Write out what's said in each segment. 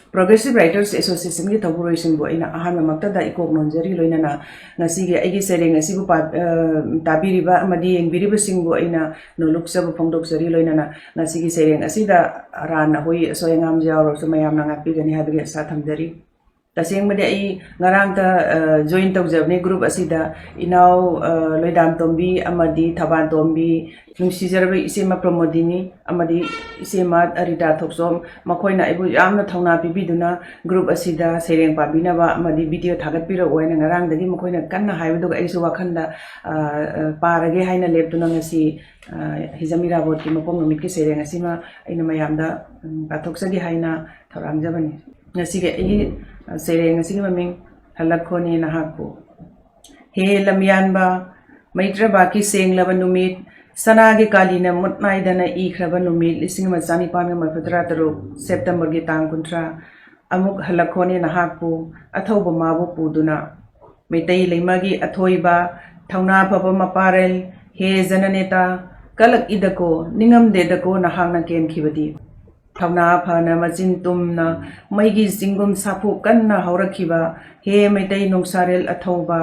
Progressive Writers Association ki thaburoi bo ina ahan makta da ikok nonjari loinana ngasi ge agi sereng ngasi bu tabiriba amadi engbiriba singbo ina noluk sabu phongdok sari loinana ngasi gi sereng asida rana hoi soyangam jawro sumayam na ngapi gani habige sa thamdari taseng mede ai ngarang ta join tawjabne group asida inau loidam tombi amadi thaban tombi nungsijarbe isema promodini amadi isema arita thoksom makoina ibu yamna thongna pibiduna group asida sereng pabina ba amadi video thagat pira oina ngarang dagi makoina kanna haibedu aisu wakhanda parage haina leptuna ngasi hijamira bot ki mapong numit ki sereng asima aina mayamda pathoksagi haina thorangjabani ngasi ge sereng ngasi maming halakhoni nahaku he lamyanba maitra baki senglaba numit sanagi kalina mutnaidana ikhraba numit lising majani pan mafatra taru September gi tang kuntra amuk halakhoni nahaku athoba mabu puduna meitai leimagi athoiba thauna phaba maparel he jananeta kalak idako ningam dedako nahangna ken khibadi Thauna phana machin tumna maigi jingum sapu kanna haurakhiba he meitai nungsarel athoba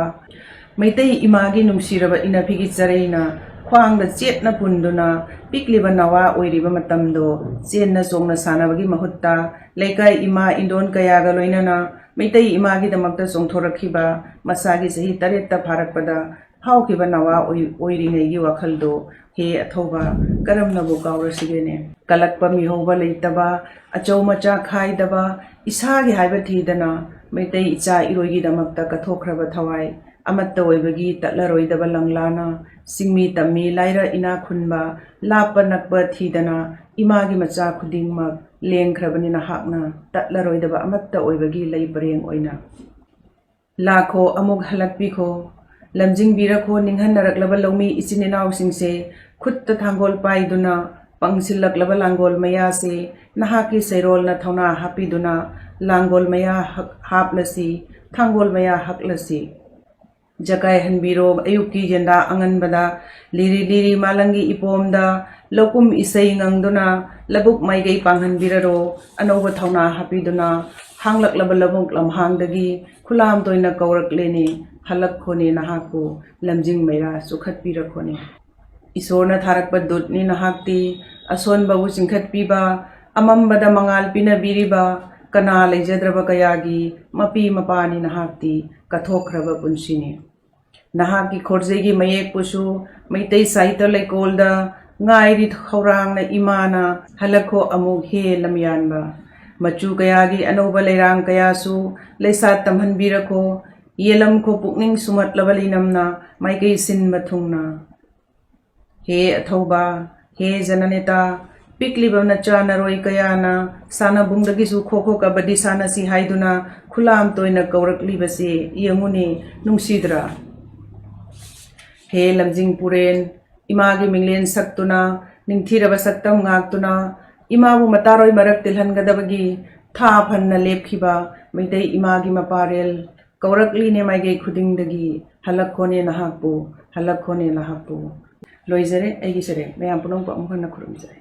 meitai imagi nungsiraba inapigi chareina khwangda chetna punduna pikliba nawa oiriba matamdo chenna chongna sanabagi mahutta leikai ima indon kayaga loinana meitai imagi damakta chongthorakhiba masagi sahi taretta pharakpada haukiba nawa oirinegi wakhaldo he athoba karamna bu kaurasigene kalakpa mihoba leitaba achau macha khaidaba isagi haiba thidana meitai icha iroigi damakta kathokhraba thawai amatta oibagi tatlaroidaba langlana singmi tammi laira ina khunba lapa nakpa thidana imagi macha khudingma lengkhrabani na hakna tatlaroidaba amatta oibagi leipareng oina lakho amuk halakpi kho lamjing birakho ninghan naraklaba lomi ichininau singse khutta thangol paiduna pangsillaklaba langol maya se nahaki serol na thauna hapiduna langol maya haplasi thangol maya haklasi jakai hanbiro ayuki jenda anganbada liri liri malangi ipomda lokum isai ngangduna labuk maigai panghanbiraro anoba thauna hapiduna hanglaklaba labuk lamhangdagi khulam toina kaurakleni halakhoni nahaku lamjing maira sukhatpirakhoni isorna tharakpa dutni nahakti ason babu chingkhat piba amambada mangal pina biriba kana leijadraba kayagi mapi mapani nahakti kathokhraba punsini nahaki khorjegi mayek pusu maitai saita leikolda ngairi khorang na imana halakho amuk he lamyanba machu kayagi anoba leirang kayasu leisa tamhan birakho yelam ko pukning sumat labalinamna maikai sin mathungna he athoba he jananeta pikliba na chana roi kayana sana bungdagi su khokho kabadi sana si haiduna khulam toina kaurakli base yamuni nungsidra he lamjing puren imagi minglen saktuna ningthiraba saktam ngaktuna imabu mataroi marak tilhangadabagi tha phanna lepkhiba meitai imagi maparel kaurakli ne maigai khudingdagi halakhone nahapu loizare aigi sere mayam punong pa amkhana khurumjare